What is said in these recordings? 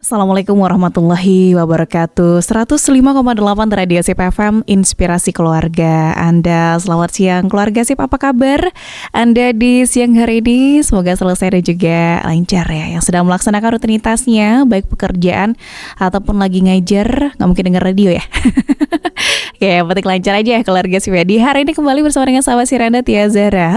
Assalamualaikum warahmatullahi wabarakatuh. 105,8 Radio Sip FM, Inspirasi Keluarga. Anda selamat siang keluarga Sip, apa kabar? Anda di siang hari ini semoga selesai dan juga lancar ya. Yang sedang melaksanakan rutinitasnya, baik pekerjaan ataupun lagi ngajar, nggak mungkin denger radio ya. Oke, yang penting lancar aja ya keluarga Sip ya. Di hari ini kembali bersama dengan sahabat Siranda Tia Zara.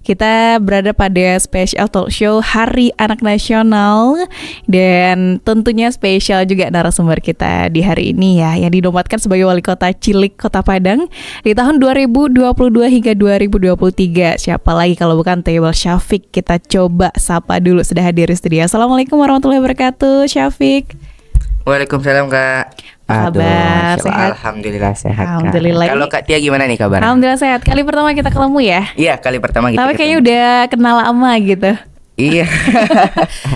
Kita berada pada special talk show Hari Anak Nasional. Dan tentunya spesial juga narasumber kita di hari ini ya, yang dinobatkan sebagai Wali Kota Cilik Kota Padang di tahun 2022 hingga 2023. Siapa lagi kalau bukan Tewel Syafiq. Kita coba sapa dulu, sudah hadir di studio. Assalamualaikum warahmatullahi wabarakatuh, Syafiq. Waalaikumsalam Kak. Apa kabar? Sehat? Alhamdulillah sehat. Alhamdulillah. Kalau Kak Tia gimana nih kabar? Alhamdulillah sehat. Kali pertama kita ketemu ya. Iya, kali pertama kita Tapi kayaknya ketemu. udah kenal lama gitu. Iya.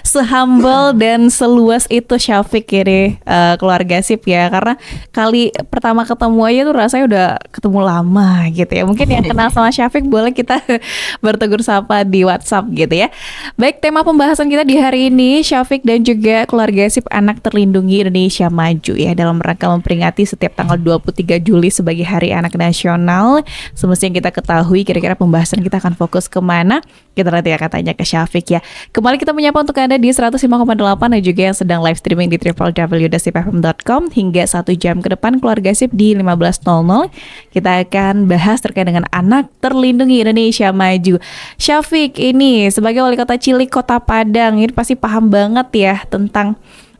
Se-humble dan seluas itu Syafiq ini keluarga Sip ya. Karena kali pertama ketemu aja tuh rasanya udah ketemu lama gitu ya. Mungkin yang kenal sama Syafiq boleh kita bertegur sapa di WhatsApp gitu ya. Baik, tema pembahasan kita di hari ini Syafiq dan juga keluarga Sip, Anak Terlindungi Indonesia Maju ya, dalam rangka memperingati setiap tanggal 23 Juli sebagai Hari Anak Nasional. Semestinya kita ketahui kira-kira pembahasan kita akan fokus kemana. Kita nanti akan tanya ke Syafiq ya. Kembali kita menyapa untuk Anda di 105,8 dan juga yang sedang live streaming di www.sipfm.com hingga 1 jam ke depan keluarga Sip di 15.00. Kita akan bahas terkait dengan Anak Terlindungi Indonesia Maju. Syafiq ini sebagai Wali Kota Cilik Kota Padang ini pasti paham banget ya tentang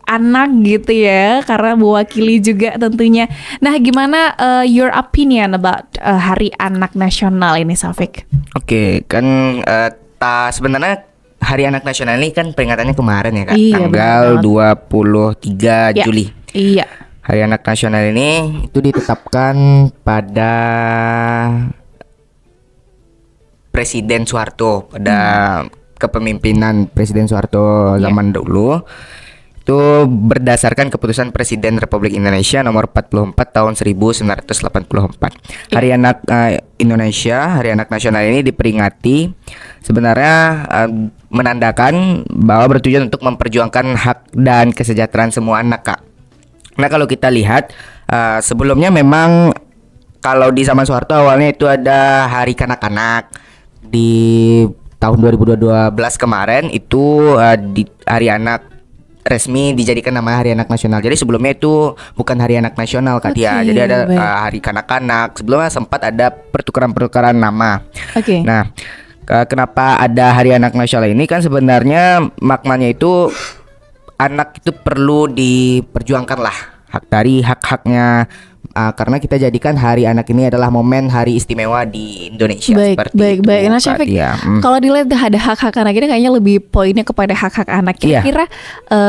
anak gitu ya, karena mewakili juga tentunya. Nah, gimana your opinion about Hari Anak Nasional ini, Syafiq? Oke, kan sebenarnya Hari Anak Nasional ini kan peringatannya kemarin ya Kak. Iya, tanggal 23 Ya. Juli. Iya. Hari Anak Nasional ini itu ditetapkan pada Presiden Soeharto, pada kepemimpinan Presiden Soeharto zaman dulu. Itu berdasarkan keputusan Presiden Republik Indonesia nomor 44 tahun 1984. Hari Anak Indonesia, Hari Anak Nasional ini diperingati sebenarnya menandakan bahwa bertujuan untuk memperjuangkan hak dan kesejahteraan semua anak, Kak. Nah, kalau kita lihat sebelumnya memang kalau di zaman Soeharto awalnya itu ada Hari Kanak-Kanak. Di tahun 2012 kemarin itu di Hari Anak resmi dijadikan nama Hari Anak Nasional. Jadi sebelumnya itu bukan Hari Anak Nasional Kak Tia. Jadi ada Hari Kanak-Kanak. Sebelumnya sempat ada pertukaran-pertukaran nama. Oke. Nah, kenapa ada Hari Anak Nasional ini kan sebenarnya maknanya itu anak itu perlu diperjuangkan lah dari hak-haknya. Karena kita jadikan Hari Anak ini adalah momen hari istimewa di Indonesia. Baik. Nah, Syafiq, kalau dilihat ada hak-hak anak ini kayaknya lebih poinnya kepada hak-hak anak. Kira-kira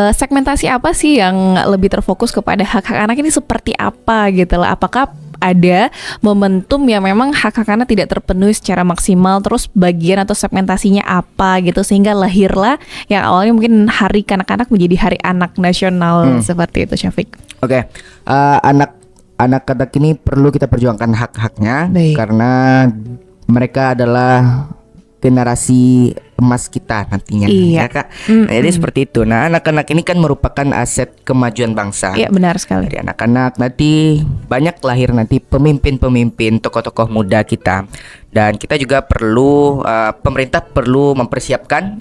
segmentasi apa sih yang lebih terfokus kepada hak-hak anak ini seperti apa gitu lah? Apakah ada momentum yang memang hak-hak anak tidak terpenuhi secara maksimal, terus bagian atau segmentasinya apa gitu sehingga lahirlah yang awalnya mungkin Hari Kanak-Kanak menjadi Hari Anak Nasional seperti itu, Syafiq? Oke. Anak-anak ini perlu kita perjuangkan hak-haknya. karena mereka adalah generasi emas kita nantinya. Iya. Ya Kak. Nah, jadi seperti itu. Nah, anak-anak ini kan merupakan aset kemajuan bangsa. Iya, benar sekali. Dari anak-anak nanti banyak lahir nanti pemimpin-pemimpin, tokoh-tokoh muda kita. Dan kita juga perlu pemerintah perlu mempersiapkan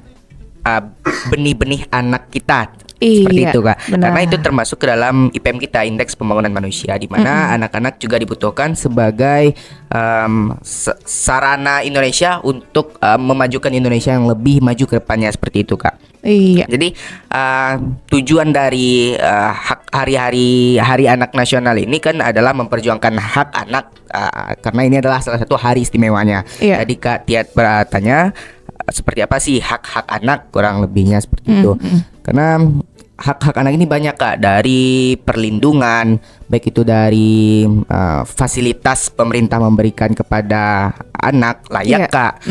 benih-benih anak kita. Seperti itu Kak. Benar. Karena itu termasuk ke dalam IPM kita, Indeks Pembangunan Manusia, di mana anak-anak juga dibutuhkan sebagai sarana Indonesia untuk memajukan Indonesia yang lebih maju ke depannya, seperti itu Kak. Iya. Jadi tujuan dari Hari Anak Nasional ini kan adalah memperjuangkan hak anak, karena ini adalah salah satu hari istimewanya. Iya. Jadi Kak Tiat bertanya seperti apa sih hak-hak anak, kurang lebihnya seperti itu. Karena hak-hak anak ini banyak Kak, dari perlindungan, baik itu dari fasilitas pemerintah memberikan kepada anak layak Kak,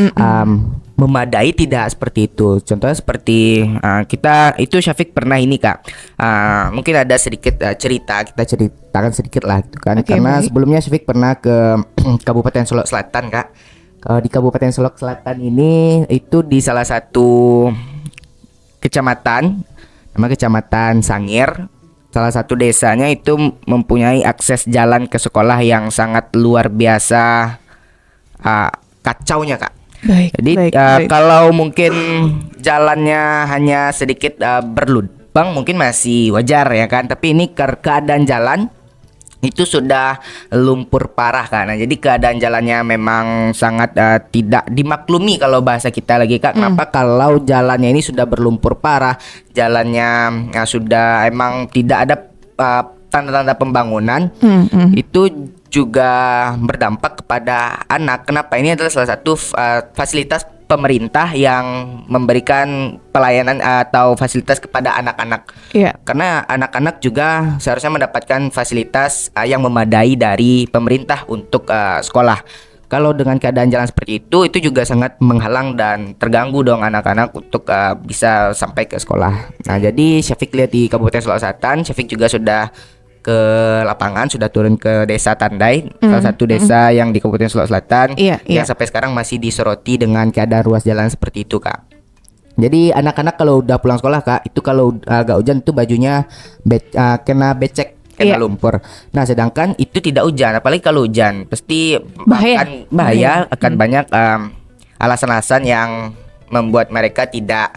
memadai tidak, seperti itu. Contohnya seperti kita itu Syafiq pernah ini Kak, mungkin ada sedikit cerita, kita ceritakan sedikit lah gitu kan. Karena sebelumnya Syafiq pernah ke Kabupaten Solok Selatan Kak. Di Kabupaten Solok Selatan ini itu di salah satu kecamatan nama Kecamatan Sangir. Salah satu desanya itu mempunyai akses jalan ke sekolah yang sangat luar biasa kacaunya, Kak. Baik, Jadi baik. kalau mungkin jalannya hanya sedikit berlubang mungkin masih wajar ya kan. Tapi ini keadaan jalan itu sudah lumpur parah kan. Nah, jadi keadaan jalannya memang sangat tidak dimaklumi kalau bahasa kita lagi, Kak. Kenapa kalau jalannya ini sudah berlumpur parah, jalannya sudah emang tidak ada tanda-tanda pembangunan, itu juga berdampak kepada anak. Kenapa? Ini adalah salah satu fasilitas pemerintah yang memberikan pelayanan atau fasilitas kepada anak-anak. Iya. Karena anak-anak juga seharusnya mendapatkan fasilitas yang memadai dari pemerintah untuk sekolah. Kalau dengan keadaan jalan seperti itu juga sangat menghalang dan terganggu dong anak-anak untuk bisa sampai ke sekolah. Nah, jadi Syafiq lihat di Kabupaten Sulawesi Selatan, Syafiq juga sudah ke lapangan, sudah turun ke desa Tandai, salah satu desa yang di Kabupaten Sulawesi Selatan, Iya, yang iya. sampai sekarang masih disoroti dengan keadaan ruas jalan seperti itu, Kak. Jadi anak-anak kalau udah pulang sekolah, Kak, itu kalau agak hujan itu bajunya kena becek, kena Iya. lumpur. Nah, sedangkan itu tidak hujan, apalagi kalau hujan pasti Bahaya. akan bahaya, akan banyak alasan-alasan yang membuat mereka tidak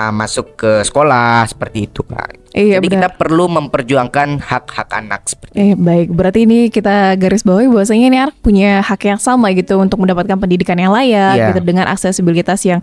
masuk ke sekolah seperti itu, Kak. Iya, Jadi benar. kita perlu memperjuangkan hak-hak anak seperti Baik. Berarti ini kita garis bawahi bahwasanya ini anak punya hak yang sama gitu untuk mendapatkan pendidikan yang layak Iya. gitu dengan aksesibilitas yang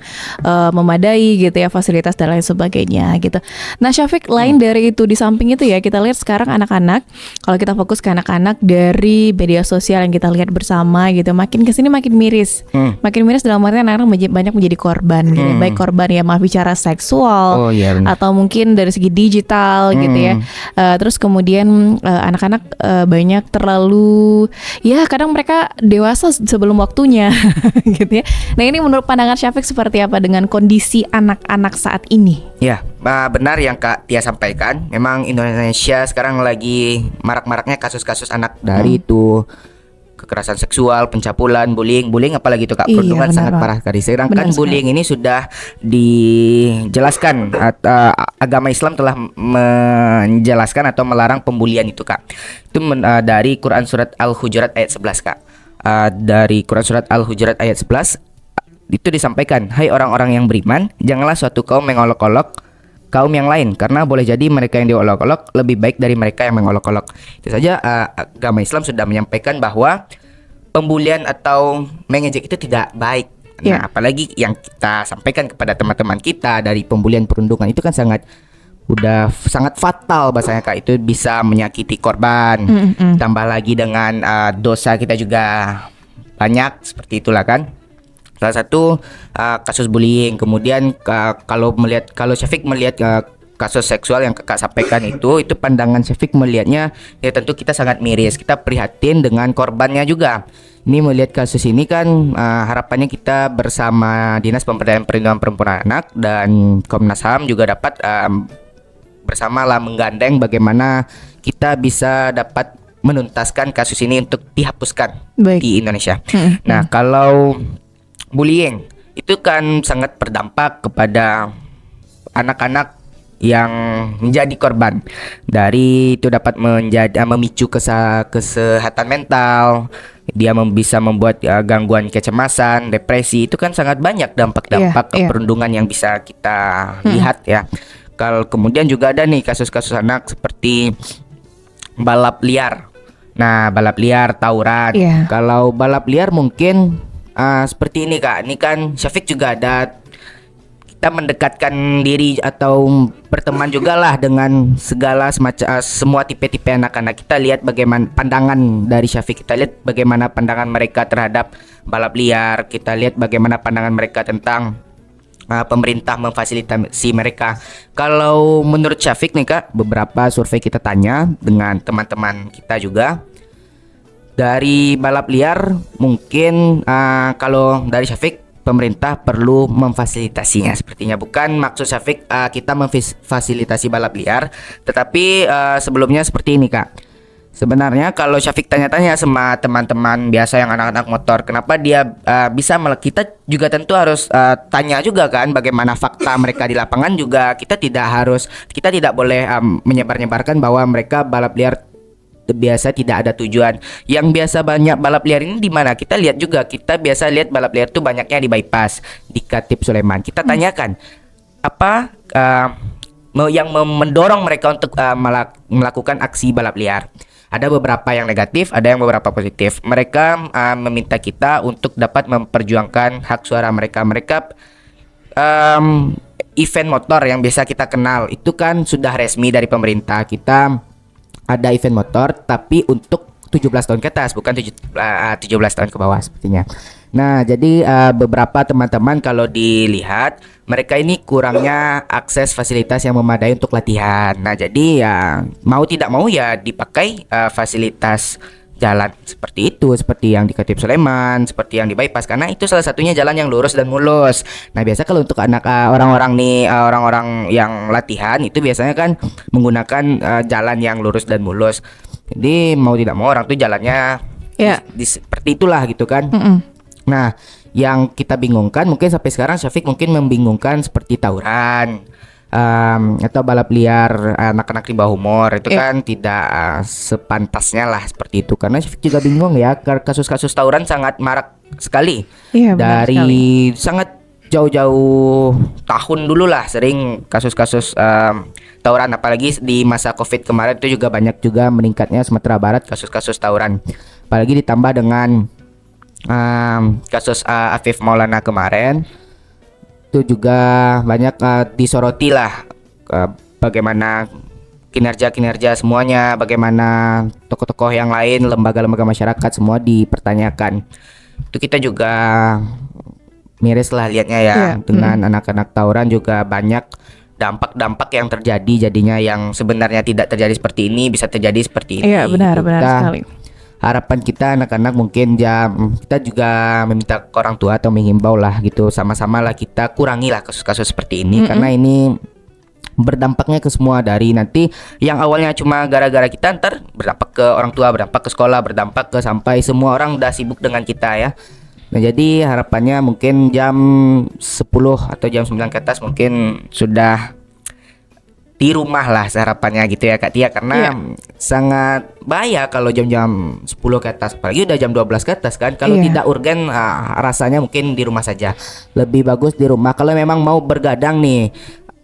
memadai gitu ya, fasilitas dan lain sebagainya gitu. Nah, Syafiq, lain dari itu, di samping itu ya, kita lihat sekarang anak-anak, kalau kita fokus ke anak-anak dari media sosial yang kita lihat bersama gitu, makin kesini makin miris. Makin miris dalam artian anak-anak banyak menjadi korban gitu. Baik korban ya maaf bicara seksual Oh, iya, benar. atau mungkin dari segi digital gitu ya. Terus kemudian anak-anak banyak terlalu, ya kadang mereka dewasa sebelum waktunya gitu ya. Nah, ini menurut pandangan Syafiq seperti apa dengan kondisi anak-anak saat ini? Ya, benar yang Kak Tia sampaikan. Memang Indonesia sekarang lagi marak-maraknya kasus-kasus anak dari itu kekerasan seksual, pencabulan, bullying apalagi itu, Kak, Iya, perundungan benar, sangat Pak. parah sekali. Sedangkan Benar sekali. bullying ini sudah dijelaskan, agama Islam telah menjelaskan atau melarang pembulian itu, Kak. Itu dari Quran surat Al-Hujurat ayat 11, Kak. Dari Quran surat Al-Hujurat ayat 11 itu disampaikan, hai orang-orang yang beriman, janganlah suatu kaum mengolok-olok kaum yang lain, karena boleh jadi mereka yang diolok-olok lebih baik dari mereka yang mengolok-olok. Itu saja agama Islam sudah menyampaikan bahwa pembulian atau mengejek itu tidak baik. Ya. Nah, apalagi yang kita sampaikan kepada teman-teman kita dari pembulian perundungan itu kan sangat fatal bahasanya, Kak. Itu bisa menyakiti korban. Tambah lagi dengan dosa kita juga banyak, seperti itulah kan. Salah satu kasus bullying. Kemudian kalau Syafiq melihat kasus seksual yang Kakak sampaikan itu pandangan Syafiq melihatnya ya tentu kita sangat miris. Kita prihatin dengan korbannya juga. Ini melihat kasus ini kan harapannya kita bersama Dinas Pemberdayaan Perlindungan Perempuan Anak dan Komnas HAM juga dapat bersama lah menggandeng bagaimana kita bisa dapat menuntaskan kasus ini untuk dihapuskan Baik. di Indonesia. Nah, kalau bullying itu kan sangat berdampak kepada anak-anak yang menjadi korban. Dari itu dapat memicu kesehatan mental. Dia bisa membuat gangguan kecemasan, depresi. Itu kan sangat banyak dampak-dampak Iya. perundungan yang bisa kita lihat ya. Kalau kemudian juga ada nih kasus-kasus anak seperti balap liar. Nah, balap liar, tawuran. Iya. Kalau balap liar mungkin seperti ini, Kak. Ini kan Syafiq juga ada, kita mendekatkan diri atau berteman juga lah dengan segala semua tipe-tipe anak-anak. Kita lihat bagaimana pandangan dari Syafiq. Kita lihat bagaimana pandangan mereka terhadap balap liar. Kita lihat bagaimana pandangan mereka tentang pemerintah memfasilitasi mereka. Kalau menurut Syafiq nih, Kak, beberapa survei kita tanya dengan teman-teman kita juga, dari balap liar mungkin kalau dari Syafiq pemerintah perlu memfasilitasinya sepertinya. Bukan maksud Syafiq kita memfasilitasi balap liar, tetapi sebelumnya seperti ini, Kak. Sebenarnya kalau Syafiq tanya-tanya sama teman-teman biasa yang anak-anak motor, kenapa dia bisa kita juga tentu harus tanya juga kan bagaimana fakta mereka di lapangan juga. Kita tidak boleh menyebar-nyebarkan bahwa mereka balap liar biasa tidak ada tujuan. Yang biasa banyak balap liar ini di mana? Kita lihat juga, kita biasa lihat balap liar itu banyaknya di bypass, di Khatib Sulaiman. Kita tanyakan apa yang mendorong mereka untuk melakukan aksi balap liar. Ada beberapa yang negatif, ada yang beberapa positif. Mereka meminta kita untuk dapat memperjuangkan hak suara mereka. Mereka event motor yang biasa kita kenal itu kan sudah resmi dari pemerintah. Kita ada event motor tapi untuk 17 tahun ke atas, bukan 17 tahun ke bawah sepertinya. Nah, jadi beberapa teman-teman kalau dilihat mereka ini kurangnya akses fasilitas yang memadai untuk latihan. Nah, jadi ya mau tidak mau ya dipakai fasilitas jalan seperti itu, seperti yang di Khatib Sulaiman, seperti yang di bypass, karena itu salah satunya jalan yang lurus dan mulus. Nah, biasa kalau untuk anak orang-orang yang latihan itu biasanya kan menggunakan jalan yang lurus dan mulus. Jadi mau tidak mau orang tuh jalannya seperti itulah gitu kan. Nah, yang kita bingungkan mungkin sampai sekarang Syafiq mungkin membingungkan seperti tawuran atau balap liar anak-anak di bawah umur itu kan tidak sepantasnya lah seperti itu, karena Syafiq juga bingung ya, kasus-kasus tawuran sangat marak sekali dari sangat jauh-jauh tahun dulu lah, sering kasus-kasus tawuran, apalagi di masa Covid kemarin itu juga banyak juga meningkatnya Sumatera Barat kasus-kasus tawuran, apalagi ditambah dengan kasus Afif Maulana kemarin itu juga banyak disoroti lah bagaimana kinerja semuanya, bagaimana tokoh-tokoh yang lain, lembaga-lembaga masyarakat semua dipertanyakan. Itu kita juga miris lah lihatnya ya, dengan anak-anak tawuran juga banyak dampak-dampak yang terjadi, jadinya yang sebenarnya tidak terjadi seperti ini bisa terjadi seperti ini. Iya, benar sekali. Harapan kita anak-anak mungkin kita juga meminta ke orang tua atau menghimbau lah gitu, sama-sama lah kita kurangi lah kasus-kasus seperti ini, karena ini berdampaknya ke semua, dari nanti yang awalnya cuma gara-gara kita ntar berdampak ke orang tua, berdampak ke sekolah, berdampak ke sampai semua orang udah sibuk dengan kita ya. Nah, jadi harapannya mungkin jam 10 atau jam 9 ke atas mungkin sudah di rumah lah harapannya gitu ya Kak Tia, karena sangat bahaya kalau jam-jam 10 ke atas, apalagi udah jam 12 ke atas kan. Kalau tidak urgen rasanya mungkin di rumah saja, lebih bagus di rumah. Kalau memang mau bergadang nih,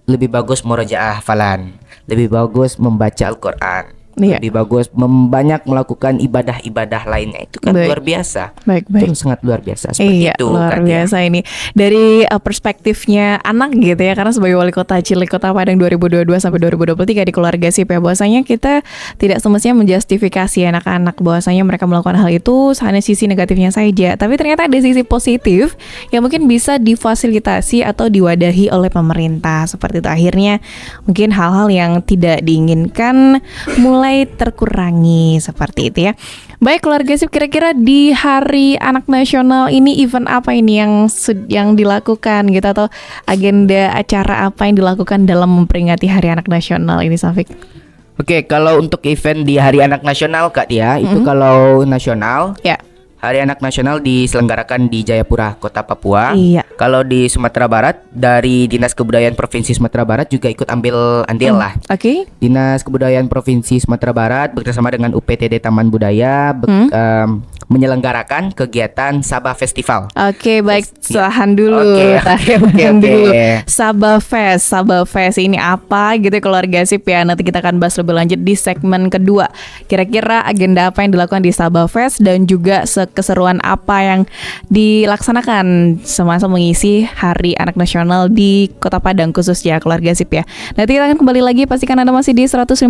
lebih bagus murojaah hafalan, lebih bagus membaca Al-Quran, lebih bagus banyak melakukan ibadah-ibadah lainnya, itu kan luar biasa. Itu sangat luar biasa seperti itu luar biasa ini dari perspektifnya anak gitu ya, karena sebagai wali kota Cilik Kota Padang 2022 sampai 2023 di Keluarga Sip ya, bahwasanya kita tidak semestinya menjustifikasi anak-anak bahwasanya mereka melakukan hal itu hanya sisi negatifnya saja, tapi ternyata ada sisi positif yang mungkin bisa difasilitasi atau diwadahi oleh pemerintah. Seperti itu, akhirnya mungkin hal-hal yang tidak diinginkan mulai terkurangi seperti itu ya. Baik Keluarga Sip, kira-kira di Hari Anak Nasional ini event apa ini yang dilakukan gitu, atau agenda acara apa yang dilakukan dalam memperingati Hari Anak Nasional ini, Syafiq? Oke, kalau untuk event di Hari Anak Nasional Kak Tia, itu kalau nasional Hari Anak Nasional diselenggarakan di Jayapura, Kota Papua. Kalau di Sumatera Barat, dari Dinas Kebudayaan Provinsi Sumatera Barat juga ikut ambil andil lah. Dinas Kebudayaan Provinsi Sumatera Barat bekerjasama dengan UPTD Taman Budaya menyelenggarakan kegiatan Sabah Festival. Baik, tahan dulu. Sabah Fest ini apa gitu Keluarga Sip ya. Nanti kita akan bahas lebih lanjut di segmen kedua. Kira-kira agenda apa yang dilakukan di Sabah Fest dan juga keseruan apa yang dilaksanakan semasa mengisi Hari Anak Nasional di Kota Padang khususnya Keluarga Sip ya. Nanti kita akan kembali lagi, pastikan Anda masih di 105,8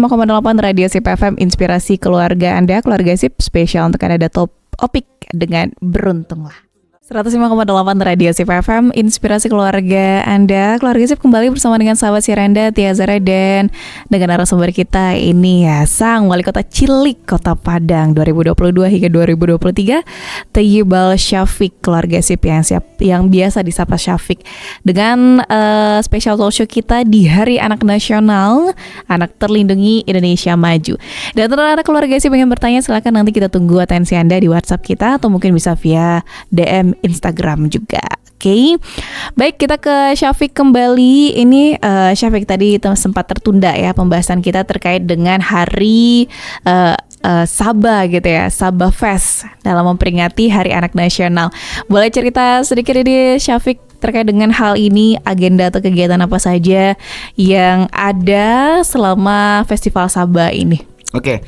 Radio Sip FM, inspirasi keluarga Anda. Keluarga Sip spesial untuk Anda, ada topik dengan beruntunglah. 105,8 Radio Sip FM, inspirasi keluarga Anda. Keluarga Sip kembali bersama dengan sahabat Siranda, Tia Zara, dan dengan narasumber kita ini ya, Sang Wali Kota Cilik, Kota Padang 2022 hingga 2023, Thayyibal Syafiq. Keluarga Sip yang biasa disapa Syafiq, dengan special talk show kita di Hari Anak Nasional, Anak Terlindungi Indonesia Maju. Dan untuk anak keluarga Sip yang bertanya, silakan nanti kita tunggu atensi Anda di WhatsApp kita, atau mungkin bisa via DM Instagram juga. Oke. Baik, kita ke Syafiq kembali. Ini Syafiq, tadi sempat tertunda ya pembahasan kita terkait dengan hari Sabah gitu ya, Sabah Fest dalam memperingati Hari Anak Nasional. Boleh cerita sedikit ini Syafiq terkait dengan hal ini, agenda atau kegiatan apa saja yang ada selama Festival Sabah ini? Oke,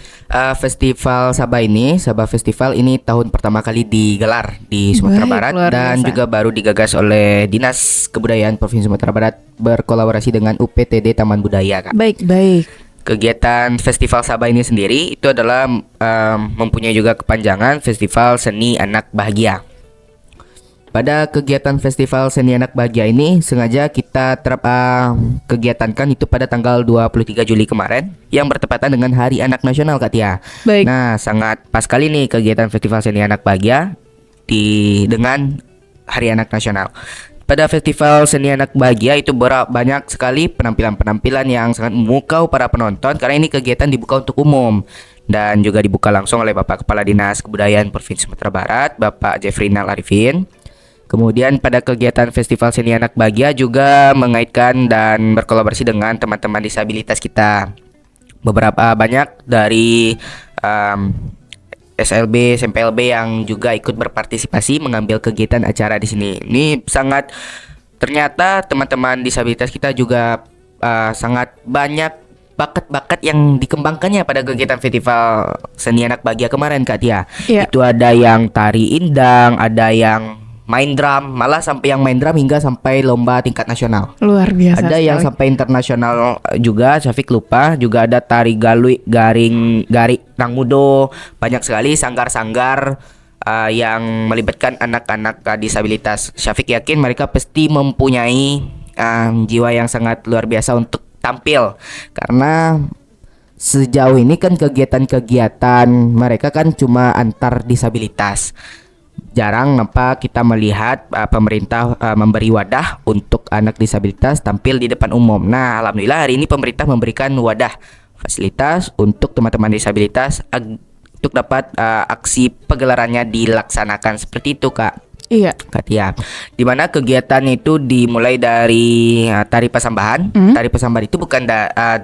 Festival Sabah Festival ini tahun pertama kali digelar di Sumatera Barat dan juga baru digagas oleh Dinas Kebudayaan Provinsi Sumatera Barat berkolaborasi dengan UPTD Taman Budaya, Kak. Baik. Kegiatan Festival Sabah ini sendiri itu adalah mempunyai juga kepanjangan Festival Seni Anak Bahagia. Pada kegiatan Festival Seni Anak Bahagia ini sengaja kita kegiatankan itu pada tanggal 23 Juli kemarin yang bertepatan dengan Hari Anak Nasional, Kak Tia. Baik. Nah, sangat pas kali nih kegiatan Festival Seni Anak Bahagia dengan Hari Anak Nasional. Pada Festival Seni Anak Bahagia itu banyak sekali penampilan-penampilan yang sangat memukau para penonton, karena ini kegiatan dibuka untuk umum dan juga dibuka langsung oleh Bapak Kepala Dinas Kebudayaan Provinsi Sumatera Barat, Bapak Jeffrinal Arifin. Kemudian pada kegiatan Festival Seni Anak Bahagia juga mengaitkan dan berkolaborasi dengan teman-teman disabilitas kita. Banyak dari SLB, SMPLB yang juga ikut berpartisipasi mengambil kegiatan acara di sini. Ini ternyata teman-teman disabilitas kita juga sangat banyak bakat-bakat yang dikembangkannya pada kegiatan Festival Seni Anak Bahagia kemarin, Kak Tia. Yeah. Itu ada yang tari indang, ada yang main drum, malah sampai yang main drum hingga sampai lomba tingkat nasional. Luar biasa. Ada yang sampai internasional juga, Syafiq lupa. Juga ada tari garing rangmudo. Banyak sekali sanggar-sanggar yang melibatkan anak-anak disabilitas. Syafiq yakin mereka pasti mempunyai jiwa yang sangat luar biasa untuk tampil, karena sejauh ini kan kegiatan-kegiatan mereka kan cuma antar disabilitas. Jarang nampak kita melihat pemerintah memberi wadah untuk anak disabilitas tampil di depan umum. Nah, alhamdulillah hari ini pemerintah memberikan wadah fasilitas untuk teman-teman disabilitas untuk dapat aksi pegelarannya dilaksanakan seperti itu, Kak. Iya, Kak Tia. Di mana kegiatan itu dimulai dari tari pasambahan. Tari pasambahan itu bukan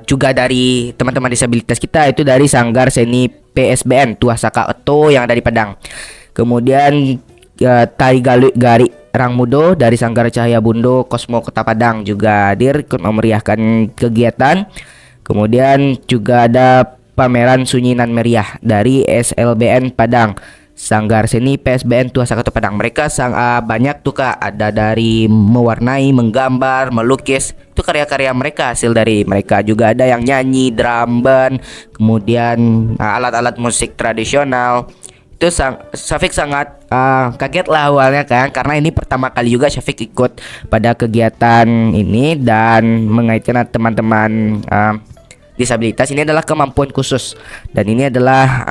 juga dari teman-teman disabilitas kita, itu dari Sanggar Seni PSBN Tuah Saka Oto yang dari Padang. Kemudian tari gari rangmudo dari Sanggar Cahaya Bundo Kosmo Kota Padang juga hadir ikut memeriahkan kegiatan. Kemudian juga ada pameran Sunyinan Meriah dari SLBN Padang, Sanggar Seni PSBN Tuah Saka Padang. Mereka banyak tuh, Kak, ada dari mewarnai, menggambar, melukis. Itu karya-karya mereka, hasil dari mereka. Juga ada yang nyanyi, drum band, kemudian alat-alat musik tradisional. Itu Syafiq sangat kaget lah awalnya kan, karena ini pertama kali juga Syafiq ikut pada kegiatan ini dan mengaitkan teman-teman disabilitas. Ini adalah kemampuan khusus dan ini adalah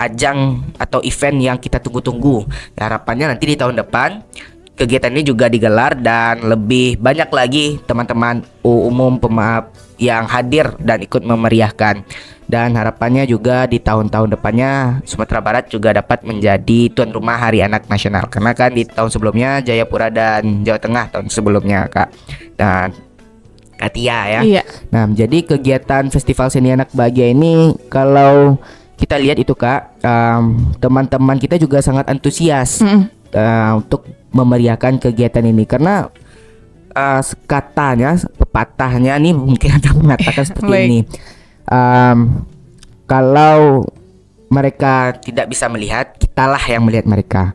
ajang atau event yang kita tunggu-tunggu. Harapannya nanti di tahun depan kegiatan ini juga digelar dan lebih banyak lagi teman-teman umum yang hadir dan ikut memeriahkan. Dan harapannya juga di tahun-tahun depannya Sumatera Barat juga dapat menjadi tuan rumah Hari Anak Nasional. Karena kan di tahun sebelumnya Jayapura dan Jawa Tengah tahun sebelumnya, Kak. Dan Katia ya. Iya. Nah, jadi kegiatan Festival Seni Anak Bahagia ini kalau kita lihat itu, Kak, teman-teman kita juga sangat antusias untuk memeriahkan kegiatan ini, karena pepatahnya nih mungkin ada mengatakan seperti ini. Kalau mereka tidak bisa melihat, kitalah yang melihat mereka.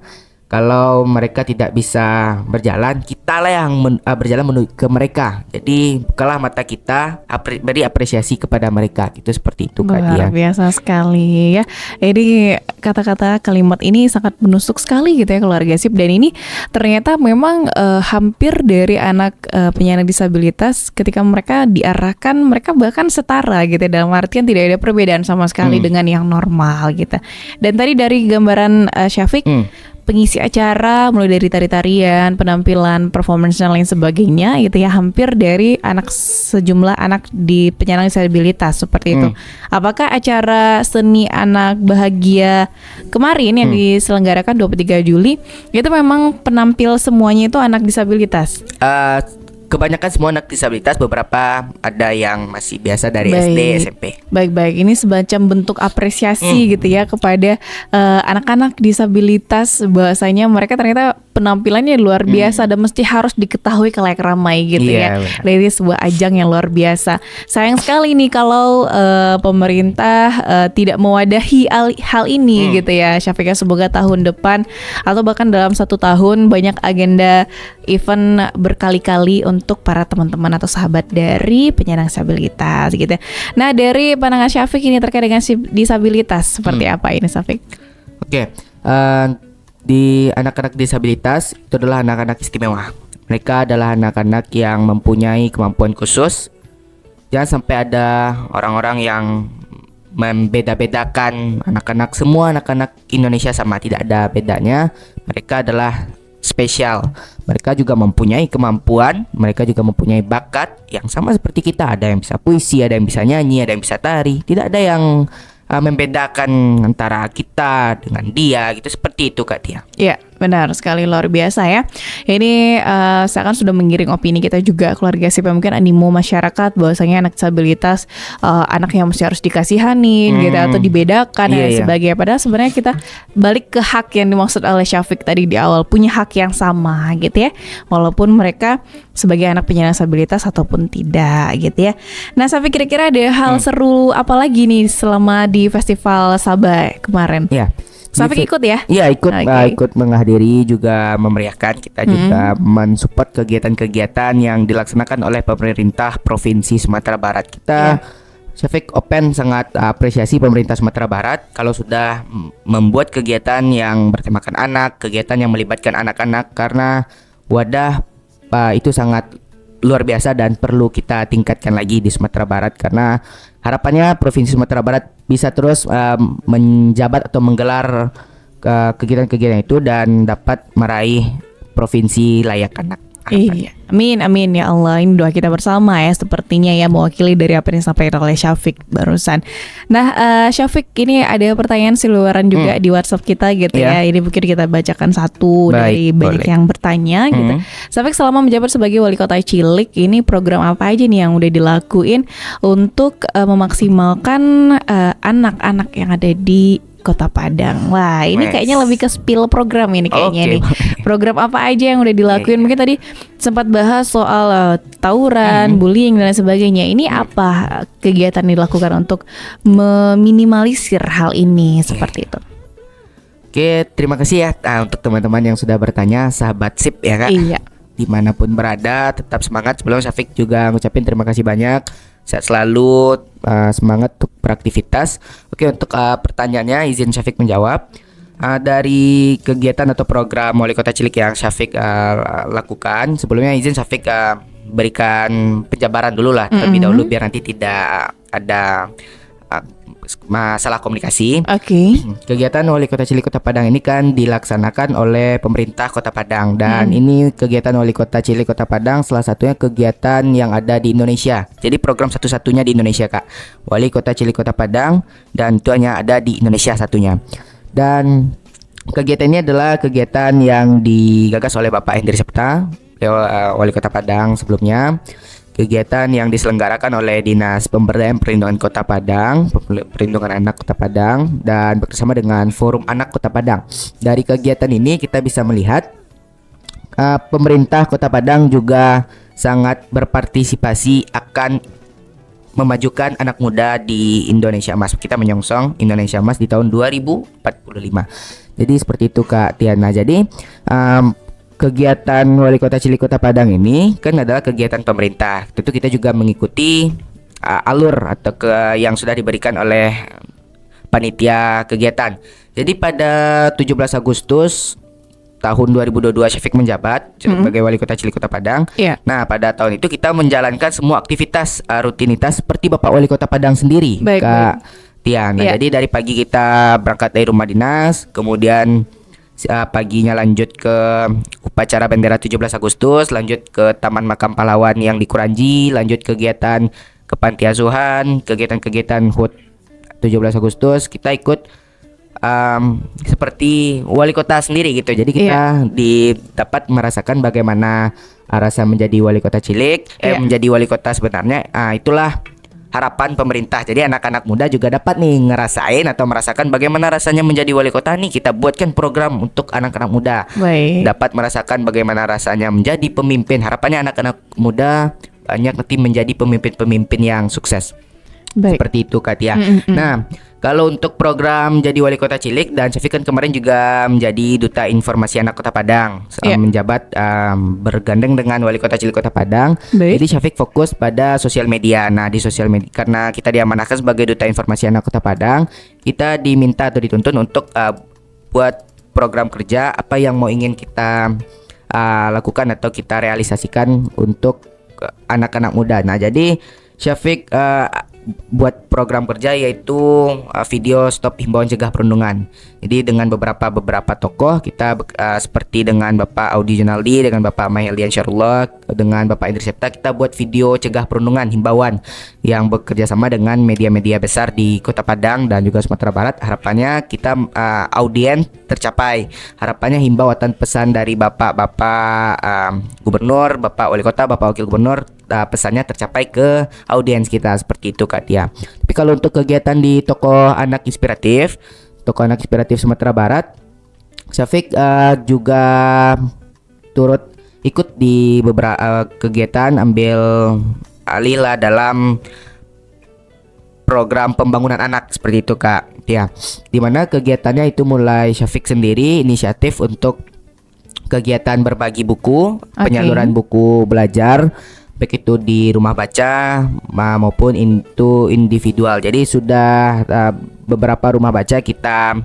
Kalau mereka tidak bisa berjalan, kita lah yang berjalan menuju ke mereka. Jadi bukalah mata kita, beri apresiasi kepada mereka. Gitu, seperti itu Kak Dia. Luar biasa sekali ya. Jadi kata-kata kalimat ini sangat menusuk sekali gitu ya keluarga sip, dan ini ternyata memang hampir dari anak penyandang disabilitas ketika mereka diarahkan, mereka bahkan setara gitu ya, dalam artian tidak ada perbedaan sama sekali dengan yang normal gitu. Dan tadi dari gambaran Syafiq, pengisi acara mulai dari tari-tarian, penampilan, performance dan lain sebagainya itu ya, hampir dari sejumlah anak di penyandang disabilitas seperti itu. Apakah acara seni anak bahagia kemarin yang diselenggarakan 23 Juli itu memang penampil semuanya itu anak disabilitas? Kebanyakan semua anak disabilitas, beberapa ada yang masih biasa dari SD, SMP. Baik, ini semacam bentuk apresiasi gitu ya kepada anak-anak disabilitas, bahwasanya mereka ternyata penampilannya luar biasa dan mesti harus diketahui kalayak ramai gitu ya. Ini sebuah ajang yang luar biasa. Sayang sekali nih kalau pemerintah tidak mewadahi hal ini gitu ya Syafiq. Semoga tahun depan atau bahkan dalam 1 tahun banyak agenda event berkali-kali untuk para teman-teman atau sahabat dari penyandang disabilitas gitu. Nah, dari pandangan Syafiq ini terkait dengan disabilitas seperti apa ini Syafiq? Oke. Di anak-anak disabilitas itu adalah anak-anak istimewa. Mereka adalah anak-anak yang mempunyai kemampuan khusus. Jangan sampai ada orang-orang yang membeda-bedakan anak-anak. Semua anak-anak Indonesia sama, tidak ada bedanya. Mereka adalah spesial. Mereka juga mempunyai kemampuan, mereka juga mempunyai bakat yang sama seperti kita. Ada yang bisa puisi, ada yang bisa nyanyi, ada yang bisa tari. Tidak ada yang membedakan antara kita dengan dia gitu, seperti itu Kak Tia. Iya, benar sekali, luar biasa ya. Ini saya kan sudah mengiring opini kita juga keluarga sip, mungkin animo masyarakat bahwasanya anak disabilitas anak yang mesti harus dikasihanin gitu atau dibedakan dan sebagainya. Padahal sebenarnya kita balik ke hak yang dimaksud oleh Syafiq tadi di awal, punya hak yang sama gitu ya, walaupun mereka sebagai anak penyandang disabilitas ataupun tidak gitu ya. Nah, Syafiq, kira-kira ada hal seru apa lagi nih selama di Festival Sabah kemarin? Iya. Syafiq ikut ya? Iya, ikut menghadiri, juga memeriahkan. Kita juga mensupport kegiatan-kegiatan yang dilaksanakan oleh pemerintah Provinsi Sumatera Barat. Kita Syafiq open sangat apresiasi pemerintah Sumatera Barat kalau sudah membuat kegiatan yang bertemakan anak, kegiatan yang melibatkan anak-anak, karena wadah itu sangat luar biasa dan perlu kita tingkatkan lagi di Sumatera Barat, karena harapannya Provinsi Sumatera Barat bisa terus menjabat atau menggelar kegiatan-kegiatan itu dan dapat meraih provinsi layak anak. Iya, amin ya Allah. Ini doa kita bersama ya, sepertinya ya, mewakili dari apa yang disampaikan oleh Syafiq barusan. Nah, Syafiq, ini ada pertanyaan siluaran juga di WhatsApp kita gitu ya. Ini mungkin kita bacakan satu dari banyak yang bertanya gitu. Syafiq, selama menjabat sebagai wali kota Cilik, ini program apa aja nih yang udah dilakuin untuk memaksimalkan anak-anak yang ada di Kota Padang? Wah, ini kayaknya lebih ke spill program ini kayaknya nih. Program apa aja yang udah dilakuin? Mungkin tadi sempat bahas soal tawuran, bullying dan sebagainya. Ini apa kegiatan yang dilakukan untuk meminimalisir hal ini seperti itu? Oke, terima kasih ya untuk teman-teman yang sudah bertanya, sahabat SIP ya Kak. Iya. Dimanapun berada, tetap semangat. Sebelum Syafiq juga ngucapin terima kasih banyak. Sehat selalu, semangat untuk beraktivitas. Oke, untuk pertanyaannya izin Syafiq menjawab. Dari kegiatan atau program Wali Kota Cilik yang Syafiq lakukan, sebelumnya izin Syafiq berikan penjabaran dulu lah terlebih dahulu, biar nanti tidak ada masalah komunikasi. Kegiatan Wali Kota Cilik Kota Padang ini kan dilaksanakan oleh pemerintah Kota Padang, dan ini kegiatan Wali Kota Cilik Kota Padang salah satunya kegiatan yang ada di Indonesia. Jadi program satu-satunya di Indonesia Kak, Wali Kota Cilik Kota Padang, dan itu hanya ada di Indonesia satunya. Dan kegiatan ini adalah kegiatan yang digagas oleh Bapak Hendri Septa, Wali Kota Padang sebelumnya. Kegiatan yang diselenggarakan oleh Dinas Pemberdayaan Perlindungan Kota Padang, Perlindungan Anak Kota Padang, dan bekerjasama dengan Forum Anak Kota Padang. Dari kegiatan ini kita bisa melihat pemerintah Kota Padang juga sangat berpartisipasi akan memajukan anak muda di Indonesia Emas. Kita menyongsong Indonesia Emas di tahun 2045. Jadi seperti itu Kak Tiana. Jadi kegiatan Wali Kota Cilik Kota Padang ini kan adalah kegiatan pemerintah. Tentu kita juga mengikuti alur atau yang sudah diberikan oleh panitia kegiatan. Jadi pada 17 Agustus tahun 2022 Syafiq menjabat sebagai Wali Kota Cilik Kota Padang. Nah, pada tahun itu kita menjalankan semua aktivitas rutinitas seperti Bapak Wali Kota Padang sendiri, Kak Tiana. Jadi dari pagi kita berangkat dari rumah dinas, kemudian paginya lanjut ke upacara bendera 17 Agustus, lanjut ke Taman Makam Pahlawan yang di Kuranji, lanjut kegiatan ke Panti Asuhan, kegiatan-kegiatan HUT 17 Agustus. Kita ikut seperti wali kota sendiri gitu. Jadi kita dapat merasakan bagaimana rasa menjadi wali kota cilik, menjadi wali kota sebenarnya. Itulah harapan pemerintah. Jadi anak-anak muda juga dapat nih ngerasain atau merasakan bagaimana rasanya menjadi wali kota nih. Kita buatkan program untuk anak-anak muda. Dapat merasakan bagaimana rasanya menjadi pemimpin. Harapannya anak-anak muda banyak nanti menjadi pemimpin-pemimpin yang sukses. Seperti itu Kak Tia. Nah, kalau untuk program jadi wali kota cilik, dan Syafiq kan kemarin juga menjadi duta informasi anak kota Padang, menjabat bergandeng dengan wali kota cilik kota Padang. Jadi Syafiq fokus pada sosial media. Nah, di sosial media karena kita diamanahkan sebagai duta informasi anak kota Padang, kita diminta atau dituntun untuk buat program kerja apa yang mau ingin kita lakukan atau kita realisasikan untuk anak-anak muda. Nah, jadi Syafiq buat program kerja yaitu video stop himbauan cegah perundungan. Jadi dengan beberapa tokoh kita seperti dengan Bapak Audi Junaldi, dengan Bapak Mahyildian Syarullah, dengan Bapak Idris Septa, kita buat video cegah perundungan himbauan yang bekerja sama dengan media-media besar di Kota Padang dan juga Sumatera Barat. Harapannya kita audien tercapai. Harapannya himbauan pesan dari Bapak Gubernur, Bapak Wali Kota, Bapak Wakil Gubernur, pesannya tercapai ke audiens kita, seperti itu Kak Tia. Tapi kalau untuk kegiatan di toko anak inspiratif Sumatera Barat, Syafiq juga turut ikut di beberapa kegiatan, ambil alih lah dalam program pembangunan anak, seperti itu Kak Tia. Dimana kegiatannya itu mulai Syafiq sendiri inisiatif untuk kegiatan berbagi buku, penyaluran buku belajar, baik itu di rumah baca maupun itu individual. Jadi sudah beberapa rumah baca kita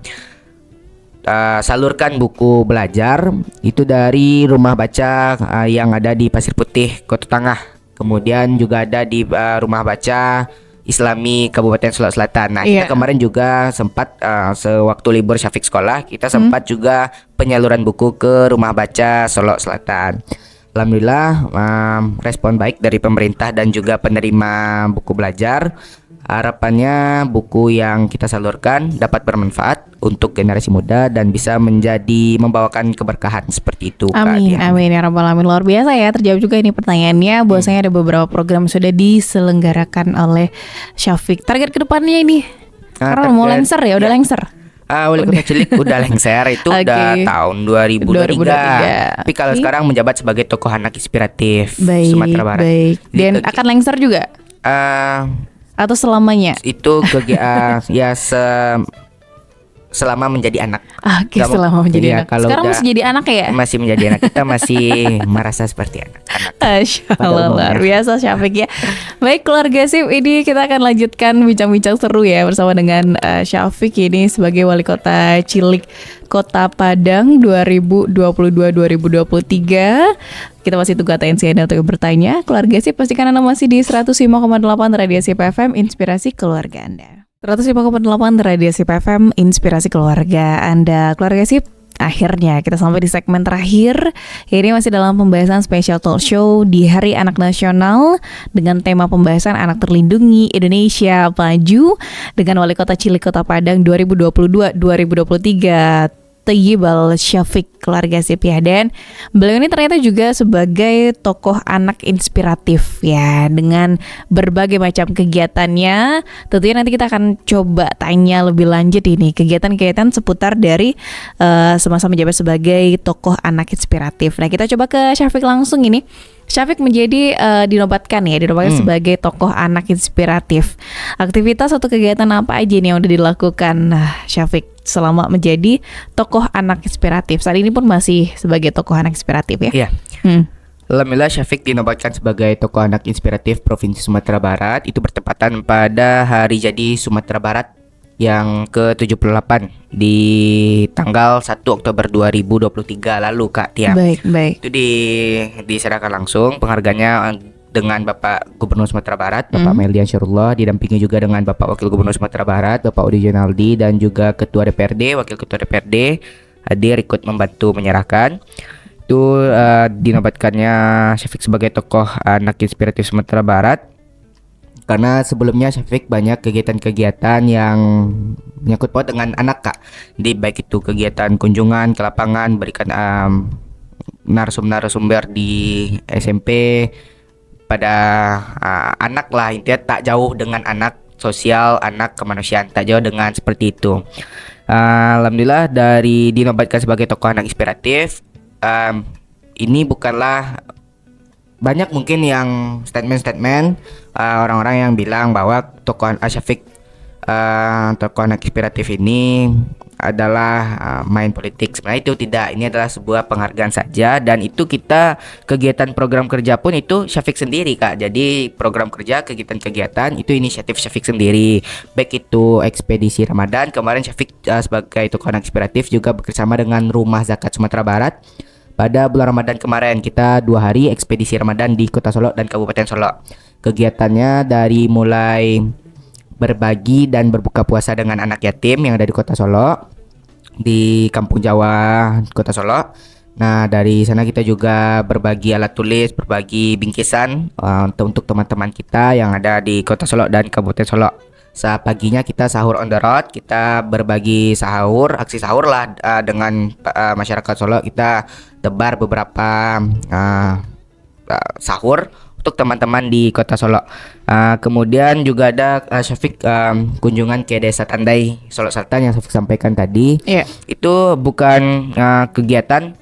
salurkan buku belajar itu dari rumah baca yang ada di Pasir Putih Kota Tangah, kemudian juga ada di rumah baca Islami Kabupaten Solok Selatan. Nah, kita kemarin juga sempat sewaktu libur Syafiq sekolah, kita sempat juga penyaluran buku ke rumah baca Solok Selatan. Alhamdulillah respon baik dari pemerintah dan juga penerima buku belajar. Harapannya buku yang kita salurkan dapat bermanfaat untuk generasi muda dan bisa membawakan keberkahan, seperti itu. Amin, amin ya rabbal alamin. Luar biasa ya, terjawab juga ini pertanyaannya. Bahwasanya ada beberapa program sudah diselenggarakan oleh Syafiq. Target kedepannya ini karena mau lengser ya, udah lengser. Wali Kota Cilik udah lengser itu udah tahun 2023. Tapi kalau sekarang menjabat sebagai tokoh anak inspiratif Sumatera Barat. Dan akan lengser juga? Atau selamanya? Itu selama menjadi anak. Selama menjadi anak. Sekarang masih jadi anak ya? Masih menjadi anak. Kita masih merasa seperti anak. Masya Allah, luar biasa Syafiq ya. Baik keluarga sip, ini kita akan lanjutkan bincang-bincang seru ya bersama dengan Syafiq ini sebagai Wali Kota Cilik Kota Padang 2022-2023. Kita masih tunggu atensi Anda untuk bertanya. Keluarga sip, pastikan Anda masih di 105,8 Radio Sip FM, inspirasi keluarga Anda. 105,8 Radio Sip FM, inspirasi keluarga Anda. Keluarga Sip, akhirnya kita sampai di segmen terakhir. Ini masih dalam pembahasan special talk show di Hari Anak Nasional dengan tema pembahasan Anak Terlindungi Indonesia Maju dengan Wali Kota Cilik Kota Padang 2022-2023. Thayyib Al-Syafiq keluarga sip ya. Dan beliau ini ternyata juga sebagai tokoh anak inspiratif ya, dengan berbagai macam kegiatannya. Tentunya nanti kita akan coba tanya lebih lanjut ini kegiatan-kegiatan seputar dari semasa menjabat sebagai tokoh anak inspiratif. Nah, kita coba ke Syafiq langsung ini. Syafiq menjadi dinobatkan sebagai tokoh anak inspiratif. Aktivitas atau kegiatan apa aja nih yang udah dilakukan Syafiq selama menjadi tokoh anak inspiratif? Saat ini pun masih sebagai tokoh anak inspiratif ya? Iya. Alhamdulillah Syafiq dinobatkan sebagai tokoh anak inspiratif Provinsi Sumatera Barat. Itu bertepatan pada hari jadi Sumatera Barat yang ke-78 di tanggal 1 Oktober 2023 lalu Kak Tia. Baik. Itu diserahkan langsung penghargaannya dengan Bapak Gubernur Sumatera Barat, Bapak Meldian Syarullah, didampingi juga dengan Bapak Wakil Gubernur Sumatera Barat, Bapak Udi Jonaldi, dan juga Ketua DPRD, Wakil Ketua DPRD hadir ikut membantu menyerahkan. Itu dinobatkannya Syafiq sebagai tokoh anak inspiratif Sumatera Barat. Karena sebelumnya Syafiq banyak kegiatan-kegiatan yang menyangkut paut dengan anak Kak. Jadi baik itu kegiatan kunjungan ke lapangan, berikan narasumber di SMP pada anak lah, intinya tak jauh dengan anak, sosial, anak kemanusiaan, tak jauh dengan seperti itu. Alhamdulillah dari dinobatkan sebagai tokoh anak inspiratif, ini bukanlah banyak mungkin yang statement-statement orang-orang yang bilang bahwa tokoh Syafiq tokoh anak inspiratif ini adalah main politik. Sebenarnya itu tidak, ini adalah sebuah penghargaan saja, dan itu kita kegiatan program kerja pun itu Syafiq sendiri Kak. Jadi program kerja, kegiatan-kegiatan itu inisiatif Syafiq sendiri. Baik itu ekspedisi Ramadan, kemarin Syafiq sebagai tokoh anak inspiratif juga bekerjasama dengan Rumah Zakat Sumatera Barat. Pada bulan Ramadan kemarin kita 2 hari ekspedisi Ramadan di Kota Solo dan Kabupaten Solo. Kegiatannya dari mulai berbagi dan berbuka puasa dengan anak yatim yang ada di Kota Solo, di Kampung Jawa Kota Solo. Nah, dari sana kita juga berbagi alat tulis, berbagi bingkisan untuk teman-teman kita yang ada di Kota Solo dan Kabupaten Solo. Saat paginya kita sahur on the road, kita berbagi sahur, aksi sahur lah dengan masyarakat Solo. Kita tebar beberapa sahur untuk teman-teman di Kota Solo. Kemudian juga ada Syafiq kunjungan ke Desa Tandai Solo Selatan yang Syafiq sampaikan tadi. Itu bukan kegiatan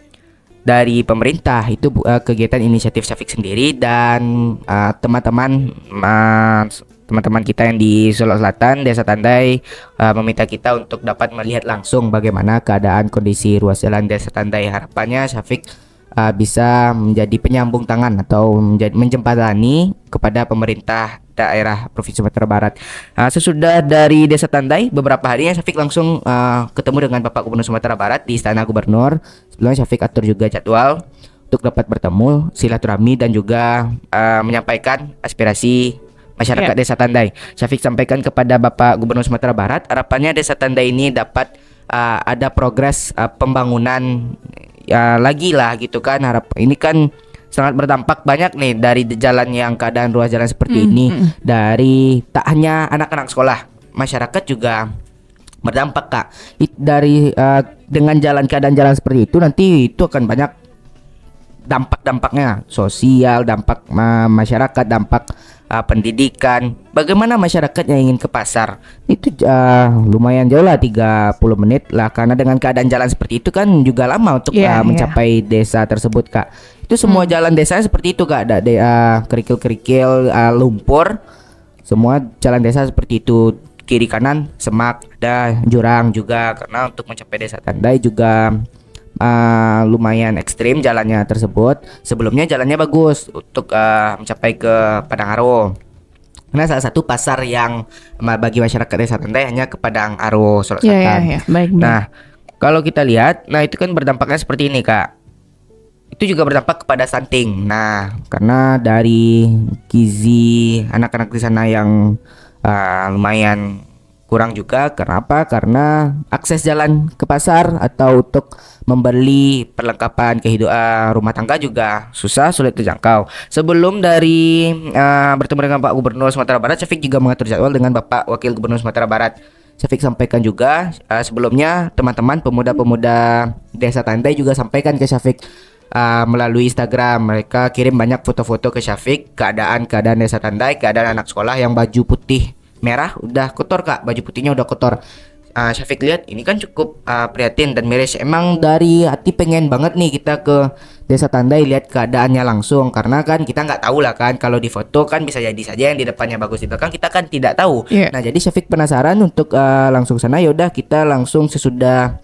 dari pemerintah, itu kegiatan inisiatif Syafiq sendiri dan teman-teman kita yang di Solo Selatan, Desa Tandai meminta kita untuk dapat melihat langsung bagaimana keadaan kondisi ruas jalan Desa Tandai. Harapannya Syafiq bisa menjadi penyambung tangan atau menjembatani kepada pemerintah daerah Provinsi Sumatera Barat. Sesudah dari Desa Tandai, beberapa harinya Syafiq langsung ketemu dengan Bapak Gubernur Sumatera Barat di Istana Gubernur. Sebelumnya Syafiq atur juga jadwal untuk dapat bertemu, silaturahmi, dan juga menyampaikan aspirasi masyarakat Desa Tandai. Syafiq sampaikan kepada Bapak Gubernur Sumatera Barat, harapannya Desa Tandai ini dapat ada progres pembangunan lagi lah gitu kan. Ini kan sangat berdampak banyak nih dari jalan yang keadaan ruas jalan seperti ini. Dari tak hanya anak-anak sekolah, masyarakat juga berdampak Kak. Dari dengan keadaan jalan seperti itu, nanti itu akan banyak dampak-dampaknya, sosial, dampak masyarakat, dampak pendidikan. Bagaimana masyarakat yang ingin ke pasar itu lumayan jauh lah, 30 menit lah, karena dengan keadaan jalan seperti itu kan juga lama untuk mencapai desa tersebut Kak. Itu semua jalan desa seperti itu Kak, ada kerikil-kerikil, lumpur, semua jalan desa seperti itu, kiri kanan semak, ada jurang juga, karena untuk mencapai Desa Tandai juga lumayan ekstrim jalannya tersebut. Sebelumnya jalannya bagus untuk mencapai ke Padang Aro. Karena salah satu pasar yang bagi masyarakat Desa Tandai hanya ke Padang Aro, Solo Selatan. Baik. Nah, kalau kita lihat, nah itu kan berdampaknya seperti ini Kak. Itu juga berdampak kepada stunting. Nah, karena dari gizi anak-anak di sana yang lumayan kurang juga. Kenapa? Karena akses jalan ke pasar atau untuk membeli perlengkapan kehidupan rumah tangga juga sulit terjangkau. Sebelum dari bertemu dengan Pak Gubernur Sumatera Barat, Syafiq juga mengatur jadwal dengan Bapak Wakil Gubernur Sumatera Barat. Syafiq sampaikan juga sebelumnya teman-teman pemuda-pemuda Desa Tandai juga sampaikan ke Syafiq melalui Instagram. Mereka kirim banyak foto-foto ke Syafiq, keadaan Desa Tandai, keadaan anak sekolah yang baju putih merah udah kotor Kak, baju putihnya udah kotor. Syafiq lihat ini kan cukup prihatin dan miris. Emang dari hati pengen banget nih kita ke Desa Tandai lihat keadaannya langsung, karena kan kita nggak tahu lah kan, kalau di foto kan bisa jadi saja yang di depannya bagus, di belakang kita kan tidak tahu. Nah jadi Syafiq penasaran untuk langsung sana. Yaudah kita langsung sesudah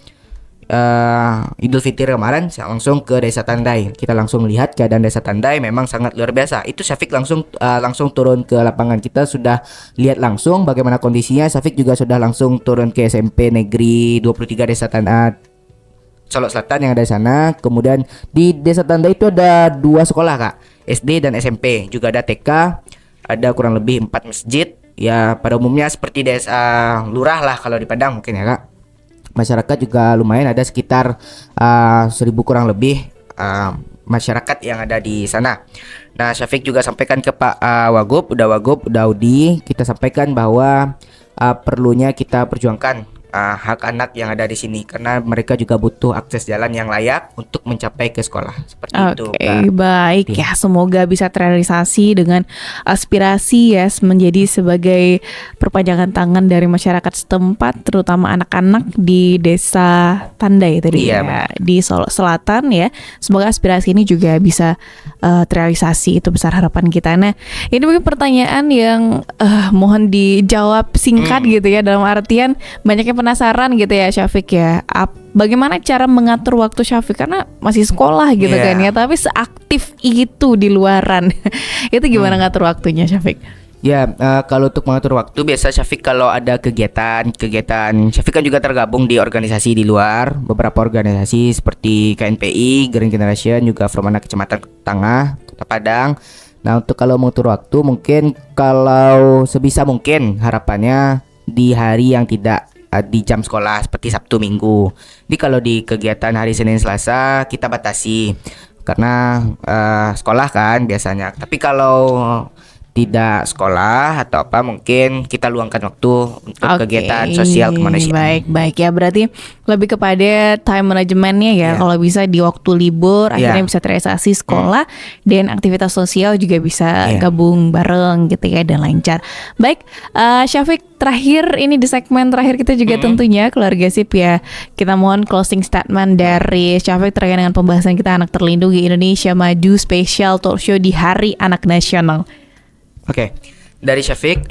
Idul Fitri kemarin langsung ke Desa Tandai. Kita langsung lihat keadaan Desa Tandai memang sangat luar biasa. Itu Syafiq langsung turun ke lapangan. Kita sudah lihat langsung bagaimana kondisinya. Syafiq juga sudah langsung turun ke SMP Negeri 23 Desa Tandai Solok Selatan yang ada di sana. Kemudian di Desa Tandai itu ada 2 sekolah Kak, SD dan SMP. Juga ada TK, ada kurang lebih 4 masjid. Ya pada umumnya seperti desa lurah lah kalau di Padang mungkin ya Kak. Masyarakat juga lumayan, ada sekitar 1000 kurang lebih masyarakat yang ada di sana. Nah Syafiq juga sampaikan ke Pak Wagub, udah Audi, kita sampaikan bahwa perlunya kita perjuangkan hak anak yang ada di sini, karena mereka juga butuh akses jalan yang layak untuk mencapai ke sekolah. Seperti itu. Oke, baik ya. Semoga bisa terrealisasi dengan aspirasi ya, menjadi sebagai perpanjangan tangan dari masyarakat setempat, terutama anak-anak di Desa Tandai tadi ya, di Solok Selatan ya. Semoga aspirasi ini juga bisa terrealisasi, itu besar harapan kita. Nah, ini mungkin pertanyaan yang mohon dijawab singkat gitu ya, dalam artian banyaknya penasaran gitu ya Syafiq ya. Bagaimana cara mengatur waktu Syafiq, karena masih sekolah gitu kan ya, tapi seaktif itu di luaran. Itu gimana ngatur waktunya Syafiq? Ya, kalau untuk mengatur waktu biasa Syafiq kalau ada kegiatan Syafiq kan juga tergabung di organisasi di luar, beberapa organisasi seperti KNPI, Green Generation, juga Fromana Kecamatan Tengah, Kota Padang. Nah, untuk kalau mengatur waktu mungkin kalau sebisa mungkin harapannya di hari yang tidak di jam sekolah seperti Sabtu Minggu. Jadi kalau di kegiatan hari Senin Selasa kita batasi karena sekolah kan biasanya. Tapi kalau tidak sekolah atau apa mungkin kita luangkan waktu untuk kegiatan sosial kemanusiaan. Baik ya, berarti lebih kepada time managementnya ya. Kalau bisa di waktu libur akhirnya bisa terrealisasi sekolah dan aktivitas sosial juga bisa gabung bareng gitu ya, dan lancar. Baik, Syafiq, terakhir ini di segmen terakhir kita juga tentunya keluarga sip ya. Kita mohon closing statement dari Syafiq terkait dengan pembahasan kita Anak Terlindungi Indonesia Maju Special Talk Show di Hari Anak Nasional. Oke, dari Syafiq,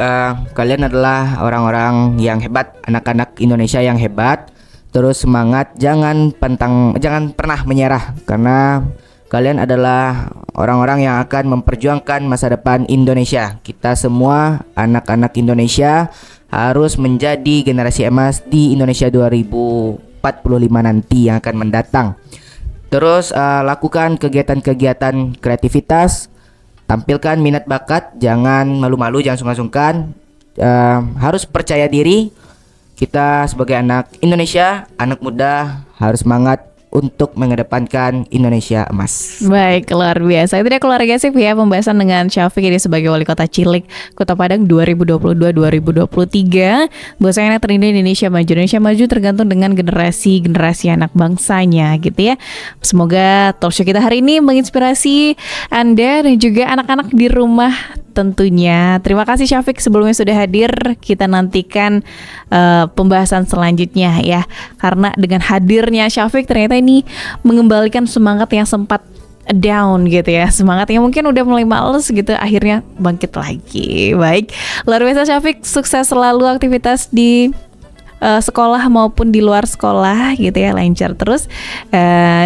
kalian adalah orang-orang yang hebat, anak-anak Indonesia yang hebat. Terus semangat, jangan pernah menyerah, karena kalian adalah orang-orang yang akan memperjuangkan masa depan Indonesia. Kita semua anak-anak Indonesia harus menjadi generasi emas di Indonesia 2045 nanti yang akan mendatang. Terus lakukan kegiatan-kegiatan kreativitas, tampilkan minat bakat, jangan malu-malu, jangan sungkan-sungkan, harus percaya diri. Kita sebagai anak Indonesia, anak muda harus semangat untuk mengedepankan Indonesia emas. Baik, luar biasa. Itu dia keluarga sip ya, pembahasan dengan Syafiq ini sebagai Wali Kota Cilik Kota Padang 2022-2023. Bahwasanya Anak Terlindungi Indonesia Maju tergantung dengan generasi anak bangsanya gitu ya. Semoga talk show kita hari ini menginspirasi Anda dan juga anak-anak di rumah tentunya. Terima kasih Syafiq sebelumnya sudah hadir. Kita nantikan pembahasan selanjutnya ya. Karena dengan hadirnya Syafiq ternyata ini mengembalikan semangat yang sempat down gitu ya. Semangatnya mungkin udah mulai males gitu, akhirnya bangkit lagi. Baik, luar biasa Syafiq, sukses selalu aktivitas di sekolah maupun di luar sekolah gitu ya, lancar terus.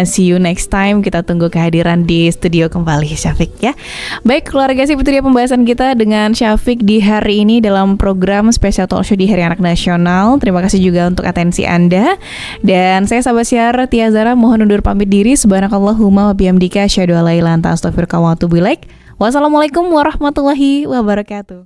See you next time. Kita tunggu kehadiran di studio kembali Syafiq ya. Baik keluarga sih, itu dia pembahasan kita dengan Syafiq di hari ini dalam program Special Talk Show di Hari Anak Nasional. Terima kasih juga untuk atensi Anda. Dan saya sahabat siar Tia Zara mohon undur pamit diri. Subhanakallahumma wa bihamdika asyhadu an la ilaha illa anta astaghfiruka wa atubu ilaik. Wassalamualaikum warahmatullahi wabarakatuh.